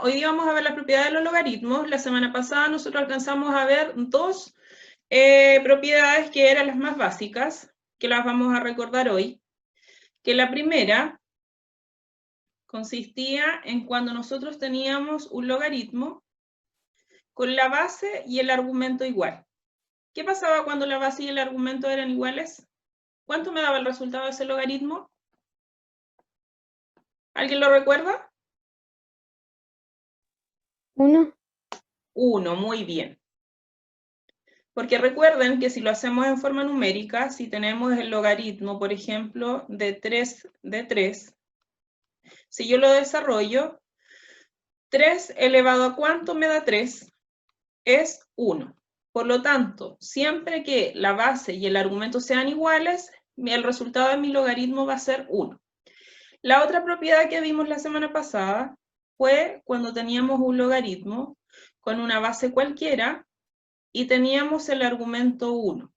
Hoy día vamos a ver las propiedades de los logaritmos. La semana pasada nosotros alcanzamos a ver dos propiedades que eran las más básicas, que las vamos a recordar hoy. Que la primera consistía en cuando nosotros teníamos un logaritmo con la base y el argumento igual. ¿Qué pasaba cuando la base y el argumento eran iguales? ¿Cuánto me daba el resultado de ese logaritmo? ¿Alguien lo recuerda? 1. 1, muy bien. Porque recuerden que si lo hacemos en forma numérica, si tenemos el logaritmo, por ejemplo, de 3 de 3, si yo lo desarrollo, 3 elevado a ¿cuánto me da 3? Es 1. Por lo tanto, siempre que la base y el argumento sean iguales, el resultado de mi logaritmo va a ser 1. La otra propiedad que vimos la semana pasada fue cuando teníamos un logaritmo con una base cualquiera y teníamos el argumento 1.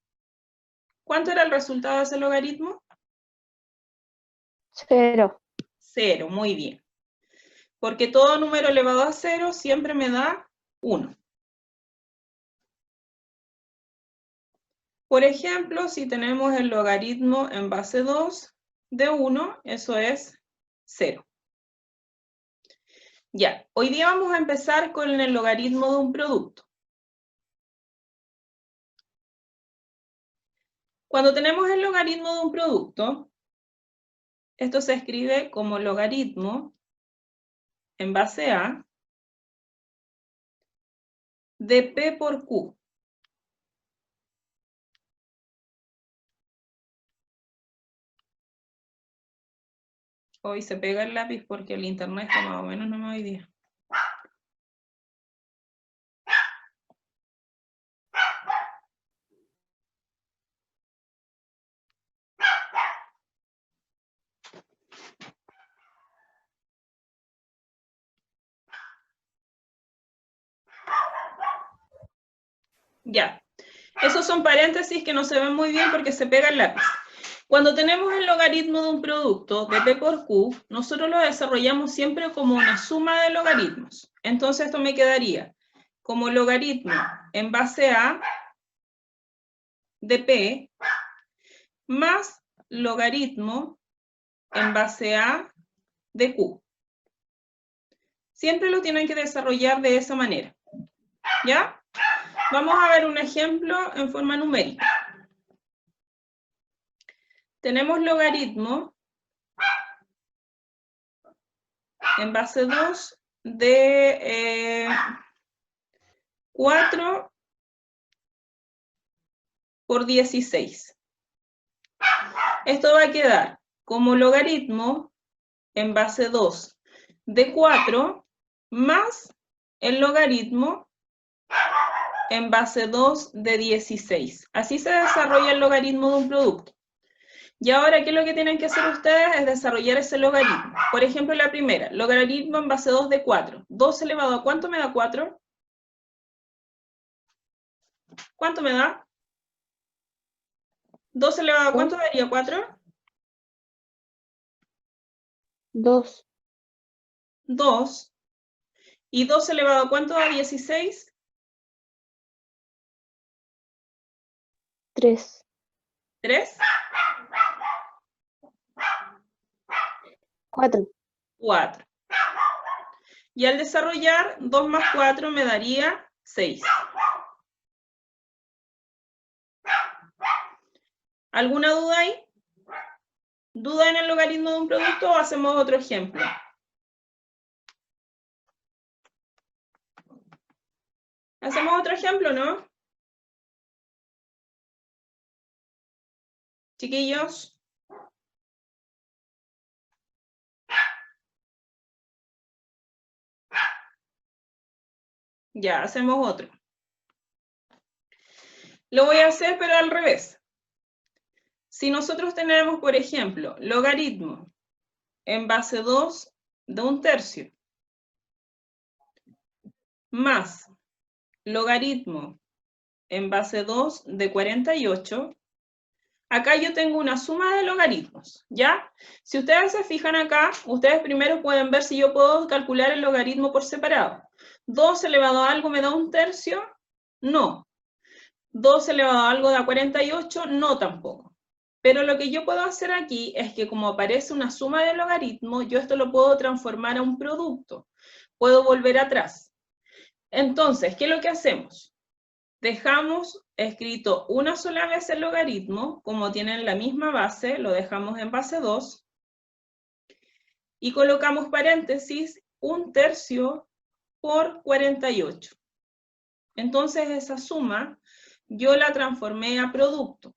¿Cuánto era el resultado de ese logaritmo? 0. 0, muy bien. Porque todo número elevado a 0 siempre me da 1. Por ejemplo, si tenemos el logaritmo en base 2 de 1, eso es 0. Ya, hoy día vamos a empezar con el logaritmo de un producto. Cuando tenemos el logaritmo de un producto, esto se escribe como logaritmo en base a de P por Q. Hoy se pega el lápiz porque el internet está más o menos no me hoy día. Ya, esos son paréntesis que no se ven muy bien porque se pega el lápiz. Cuando tenemos el logaritmo de un producto de P por Q, nosotros lo desarrollamos siempre como una suma de logaritmos. Entonces esto me quedaría como logaritmo en base a de P más logaritmo en base a de Q. Siempre lo tienen que desarrollar de esa manera. ¿Ya? Vamos a ver un ejemplo en forma numérica. Tenemos logaritmo en base 2 de 4 por 16. Esto va a quedar como logaritmo en base 2 de 4 más el logaritmo en base 2 de 16. Así se desarrolla el logaritmo de un producto. Y ahora, ¿qué es lo que tienen que hacer ustedes? Es desarrollar ese logaritmo. Por ejemplo, la primera, logaritmo en base 2 de 4. 2 elevado a ¿cuánto me da 4? ¿Cuánto me da? 2 elevado a ¿cuánto daría 4? 2. 2. ¿Y 2 elevado a ¿cuánto da 16? 3. 3. 4. 4. Y al desarrollar 2 más 4 me daría 6. ¿Alguna duda ahí? ¿Duda en el logaritmo de un producto o hacemos otro ejemplo? ¿Hacemos otro ejemplo, no? Chiquillos. Ya, hacemos otro. Lo voy a hacer, pero al revés. Si nosotros tenemos, por ejemplo, logaritmo en base 2 de 1/3 más logaritmo en base 2 de 48, acá yo tengo una suma de logaritmos, ¿ya? Si ustedes se fijan acá, ustedes primero pueden ver si yo puedo calcular el logaritmo por separado. 2 elevado a algo me da 1/3, no. 2 elevado a algo da 48, no tampoco. Pero lo que yo puedo hacer aquí es que como aparece una suma de logaritmos, yo esto lo puedo transformar a un producto. Puedo volver atrás. Entonces, ¿qué es lo que hacemos? Dejamos escrito una sola vez el logaritmo, como tienen la misma base, lo dejamos en base 2, y colocamos paréntesis 1/3 por 48. Entonces esa suma yo la transformé a producto.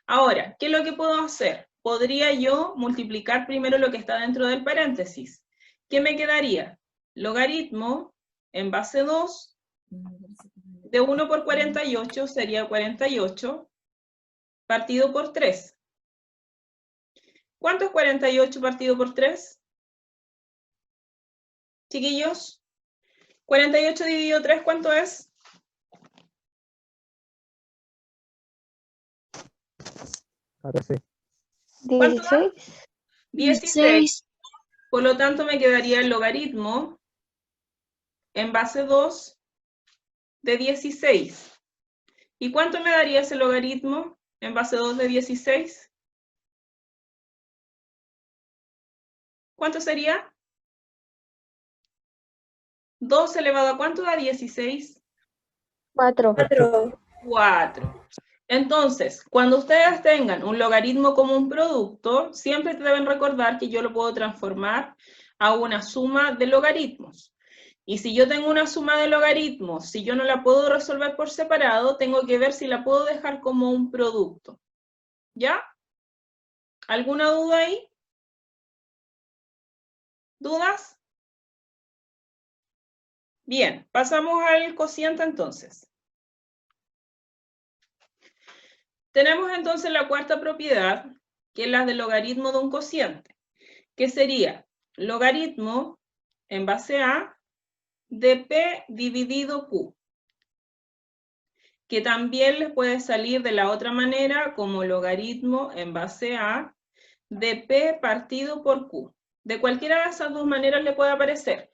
Ahora, ¿qué es lo que puedo hacer? Podría yo multiplicar primero lo que está dentro del paréntesis. ¿Qué me quedaría? Logaritmo en base 2 de 1 por 48 sería 48 partido por 3. ¿Cuánto es 48 partido por 3? Chiquillos, 48 dividido 3, ¿cuánto es? Ahora sí. ¿Cuánto da? 16. 16. Por lo tanto, me quedaría el logaritmo en base 2 de 16. ¿Y cuánto me daría ese logaritmo en base 2 de 16? ¿Cuánto sería? 2 elevado a ¿cuánto da 16? 4. 4. Entonces, cuando ustedes tengan un logaritmo como un producto, siempre deben recordar que yo lo puedo transformar a una suma de logaritmos. Y si yo tengo una suma de logaritmos, si yo no la puedo resolver por separado, tengo que ver si la puedo dejar como un producto. ¿Ya? ¿Alguna duda ahí? ¿Dudas? Bien, pasamos al cociente entonces. Tenemos entonces la cuarta propiedad, que es la del logaritmo de un cociente, que sería logaritmo en base a de P dividido Q, que también les puede salir de la otra manera como logaritmo en base a de P partido por Q. De cualquiera de esas dos maneras le puede aparecer.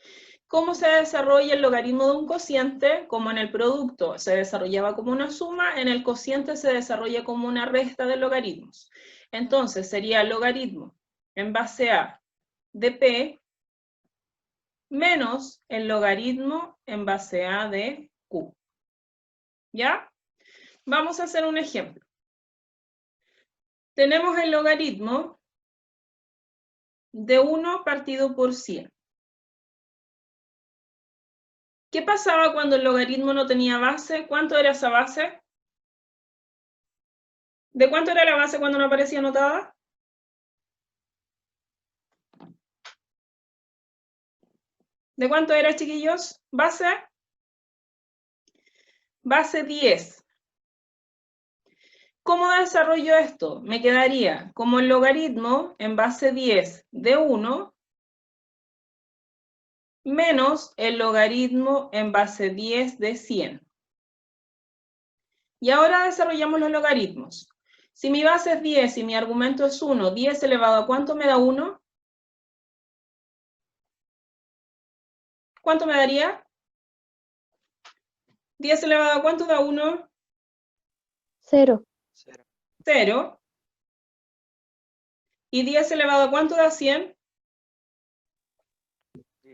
¿Cómo se desarrolla el logaritmo de un cociente? Como en el producto se desarrollaba como una suma, en el cociente se desarrolla como una resta de logaritmos. Entonces sería logaritmo en base a de P menos el logaritmo en base a de Q. ¿Ya? Vamos a hacer un ejemplo. Tenemos el logaritmo de 1 partido por 100. ¿Qué pasaba cuando el logaritmo no tenía base? ¿Cuánto era esa base? ¿De cuánto era la base cuando no aparecía anotada? ¿De cuánto era, chiquillos? ¿Base? Base 10. ¿Cómo desarrollo esto? Me quedaría como el logaritmo en base 10 de 1 menos el logaritmo en base 10 de 100. Y ahora desarrollamos los logaritmos. Si mi base es 10 y mi argumento es 1, 10 elevado a ¿cuánto me da 1? ¿Cuánto me daría? 10 elevado a ¿cuánto da 1? 0. 0. ¿Y 10 elevado a ¿cuánto da 100?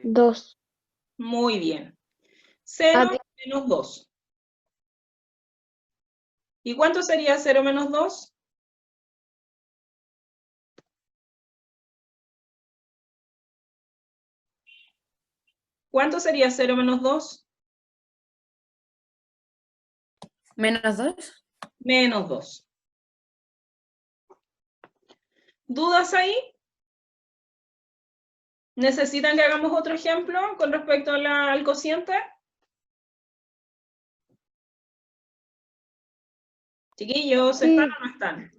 2. Muy bien. 0 menos 2. ¿Y cuánto sería 0 menos 2? ¿Cuánto sería 0 menos 2? ¿Menos 2? Menos 2. ¿Dudas ahí? ¿Necesitan que hagamos otro ejemplo con respecto al cociente? Chiquillos, Sí. ¿están o no están?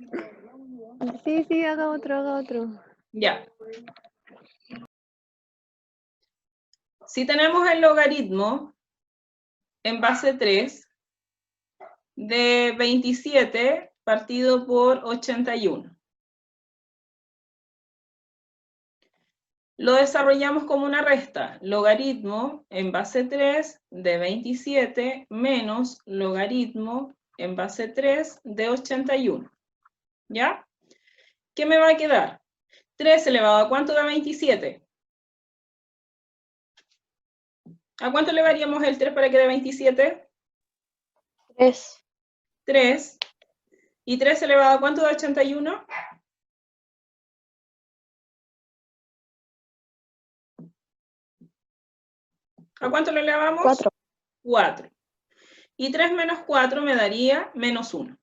Sí, haga otro. Ya. Si tenemos el logaritmo en base 3 de 27 partido por 81. Lo desarrollamos como una resta, logaritmo en base 3 de 27 menos logaritmo en base 3 de 81. ¿Ya? ¿Qué me va a quedar? 3 elevado a ¿cuánto da 27? ¿A cuánto elevaríamos el 3 para que dé 27? 3. 3. ¿Y 3 elevado a ¿cuánto da 81? ¿A cuánto lo elevamos? 4. 4. Y 3 menos 4 me daría menos 1.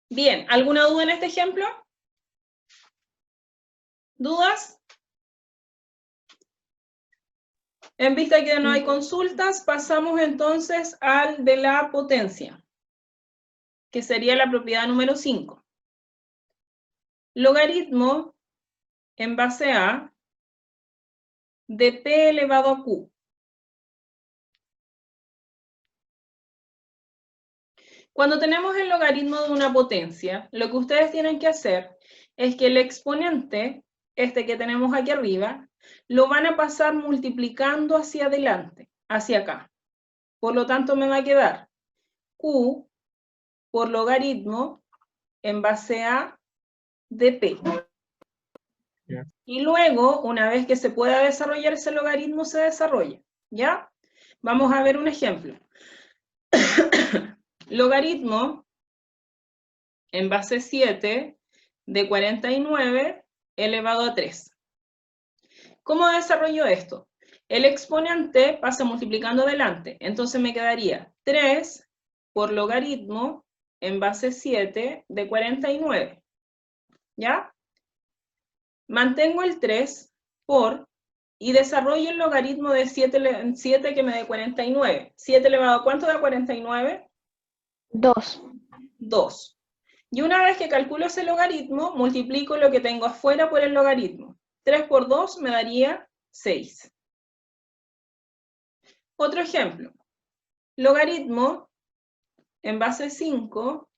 Bien, ¿alguna duda en este ejemplo? ¿Dudas? En vista de que no hay consultas, pasamos entonces al de la potencia, que sería la propiedad número 5. Logaritmo en base a de p elevado a q. Cuando tenemos el logaritmo de una potencia, lo que ustedes tienen que hacer es que el exponente, este que tenemos aquí arriba, lo van a pasar multiplicando hacia adelante, hacia acá. Por lo tanto, me va a quedar q por logaritmo en base a de p. Ya. Y luego, una vez que se pueda desarrollar ese logaritmo, se desarrolla. ¿Ya? Vamos a ver un ejemplo. Logaritmo en base 7 de 49 elevado a 3. ¿Cómo desarrollo esto? El exponente pasa multiplicando adelante, entonces me quedaría 3 por logaritmo en base 7 de 49. ¿Ya? Mantengo el 3 por, y desarrollo el logaritmo de 7 que me dé 49. 7 elevado a ¿cuánto da 49? 2. 2. Y una vez que calculo ese logaritmo, multiplico lo que tengo afuera por el logaritmo. 3 por 2 me daría 6. Otro ejemplo. Logaritmo en base 5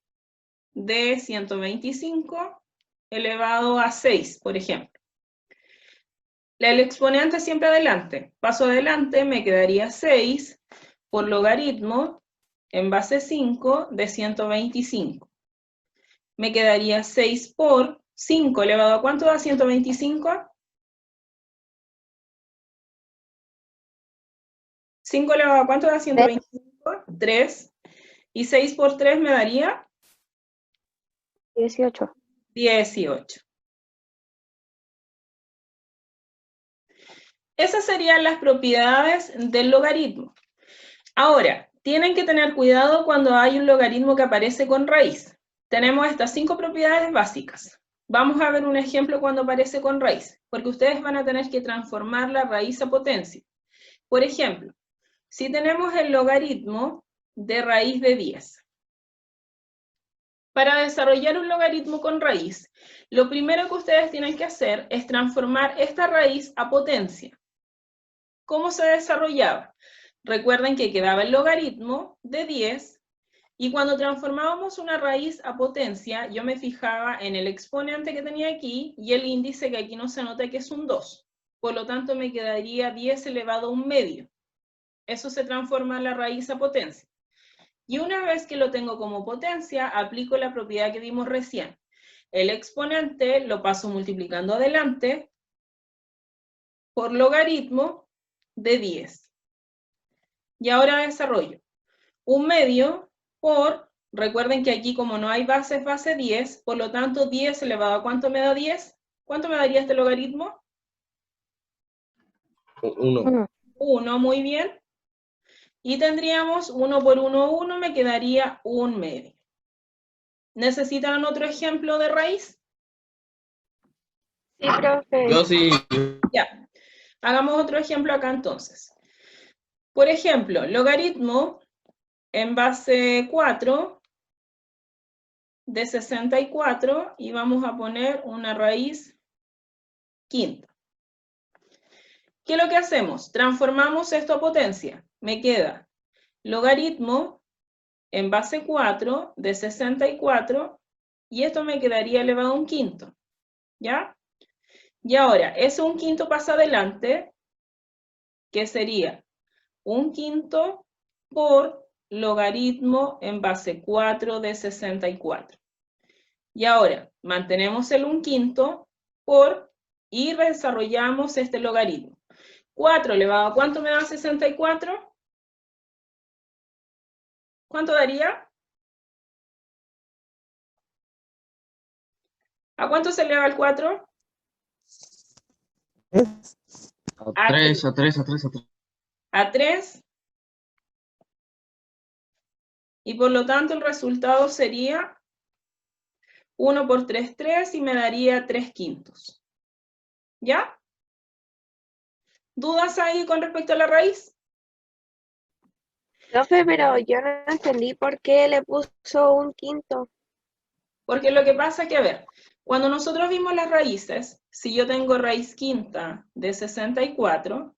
de 125 elevado a 6, por ejemplo. El exponente siempre adelante. Paso adelante, me quedaría 6 por logaritmo en base 5 de 125. Me quedaría 6 por 5 elevado a ¿cuánto da 125? 5 elevado a ¿cuánto da 125? 3. Y 6 por 3 me daría 18. 18. Esas serían las propiedades del logaritmo. Ahora, tienen que tener cuidado cuando hay un logaritmo que aparece con raíz. Tenemos estas 5 propiedades básicas. Vamos a ver un ejemplo cuando aparece con raíz, porque ustedes van a tener que transformar la raíz a potencia. Por ejemplo, si tenemos el logaritmo de raíz de 10. Para desarrollar un logaritmo con raíz, lo primero que ustedes tienen que hacer es transformar esta raíz a potencia. ¿Cómo se desarrollaba? Recuerden que quedaba el logaritmo de 10 y cuando transformábamos una raíz a potencia, yo me fijaba en el exponente que tenía aquí y el índice que aquí no se nota que es un 2. Por lo tanto, me quedaría 10 elevado a un medio. Eso se transforma en la raíz a potencia. Y una vez que lo tengo como potencia, aplico la propiedad que vimos recién. El exponente lo paso multiplicando adelante por logaritmo de 10. Y ahora desarrollo un medio por, recuerden que aquí como no hay base, es base 10, por lo tanto 10 elevado a ¿cuánto me da 10? ¿Cuánto me daría este logaritmo? 1. 1, muy bien. Y tendríamos 1 por 1, 1, me quedaría un medio. ¿Necesitan otro ejemplo de raíz? Sí, profe. Yo sí. Ya. Hagamos otro ejemplo acá entonces. Por ejemplo, logaritmo en base 4 de 64 y vamos a poner una raíz quinta. ¿Qué es lo que hacemos? Transformamos esto a potencia. Me queda logaritmo en base 4 de 64, y esto me quedaría elevado a un quinto, ¿ya? Y ahora, ese un quinto pasa adelante, que sería un quinto por logaritmo en base 4 de 64. Y ahora, mantenemos el un quinto por, y desarrollamos este logaritmo. 4 elevado a ¿cuánto me da 64? ¿Cuánto daría? ¿A cuánto se eleva el 4? A 3, a 3, a 3, a 3. A 3. Y por lo tanto el resultado sería 1 por 3, 3, y me daría 3 quintos. ¿Ya? ¿Dudas ahí con respecto a la raíz? Profe, pero yo no entendí por qué le puso un quinto. Porque lo que pasa es que, a ver, cuando nosotros vimos las raíces, si yo tengo raíz quinta de 64,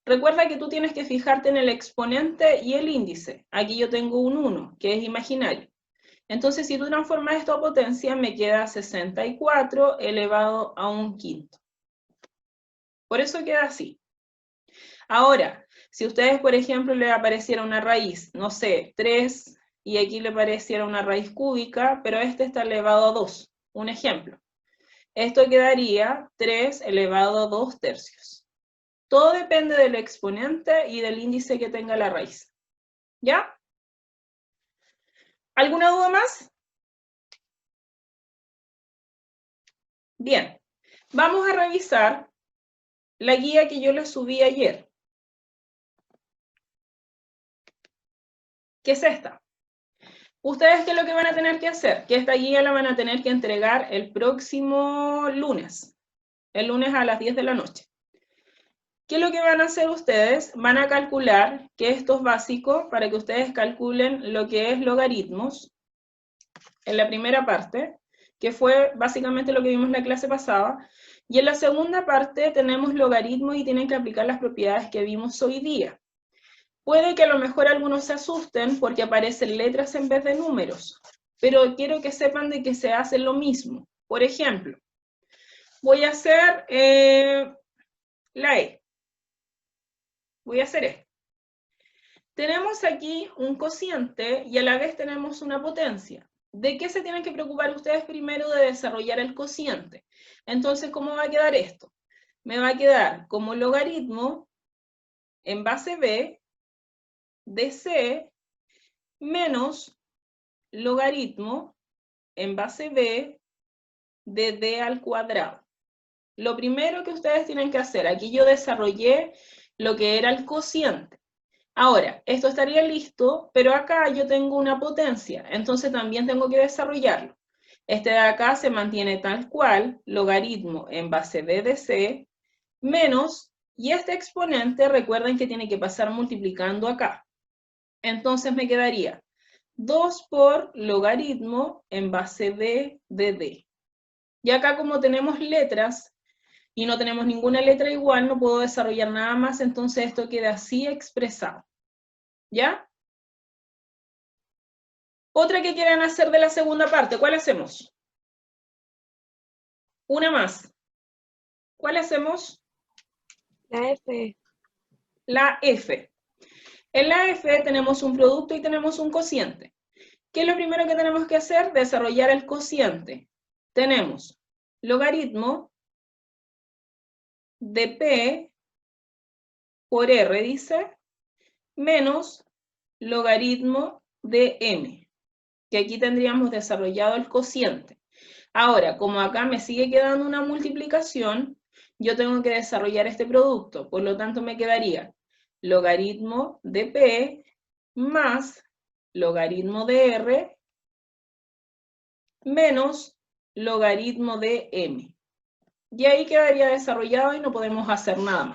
recuerda que tú tienes que fijarte en el exponente y el índice. Aquí yo tengo un 1, que es imaginario. Entonces, si tú transformas esto a potencia, me queda 64 elevado a un quinto. Por eso queda así. Ahora, si ustedes, por ejemplo, le apareciera una raíz, no sé, 3, y aquí le apareciera una raíz cúbica, pero este está elevado a 2, un ejemplo. Esto quedaría 3 elevado a 2 tercios. Todo depende del exponente y del índice que tenga la raíz. ¿Ya? ¿Alguna duda más? Bien, vamos a revisar la guía que yo les subí ayer. ¿Qué es esta? ¿Ustedes qué es lo que van a tener que hacer? Que esta guía la van a tener que entregar el próximo lunes. El lunes a las 10 de la noche. ¿Qué es lo que van a hacer ustedes? Van a calcular, que esto es básico, para que ustedes calculen lo que es logaritmos en la primera parte, que fue básicamente lo que vimos en la clase pasada, y en la segunda parte tenemos logaritmos y tienen que aplicar las propiedades que vimos hoy día. Puede que a lo mejor algunos se asusten porque aparecen letras en vez de números, pero quiero que sepan de que se hace lo mismo. Por ejemplo, voy a hacer la E. Voy a hacer esto. Tenemos aquí un cociente y a la vez tenemos una potencia. ¿De qué se tienen que preocupar ustedes primero? De desarrollar el cociente. Entonces, ¿cómo va a quedar esto? Me va a quedar como logaritmo en base B de C menos logaritmo en base B de D al cuadrado. Lo primero que ustedes tienen que hacer, aquí yo desarrollé lo que era el cociente. Ahora, esto estaría listo, pero acá yo tengo una potencia, entonces también tengo que desarrollarlo. Este de acá se mantiene tal cual, logaritmo en base B de C, menos, y este exponente, recuerden que tiene que pasar multiplicando acá. Entonces me quedaría 2 por logaritmo en base B de D. Y acá como tenemos letras, y no tenemos ninguna letra igual, no puedo desarrollar nada más, entonces esto queda así expresado. ¿Ya? Otra que quieran hacer de la segunda parte, ¿cuál hacemos? Una más. ¿Cuál hacemos? La F. La F. En la F tenemos un producto y tenemos un cociente. ¿Qué es lo primero que tenemos que hacer? Desarrollar el cociente. Tenemos logaritmo de P por R, dice, menos logaritmo de M, que aquí tendríamos desarrollado el cociente. Ahora, como acá me sigue quedando una multiplicación, yo tengo que desarrollar este producto, por lo tanto me quedaría logaritmo de P más logaritmo de R menos logaritmo de M. Y ahí quedaría desarrollado y no podemos hacer nada más.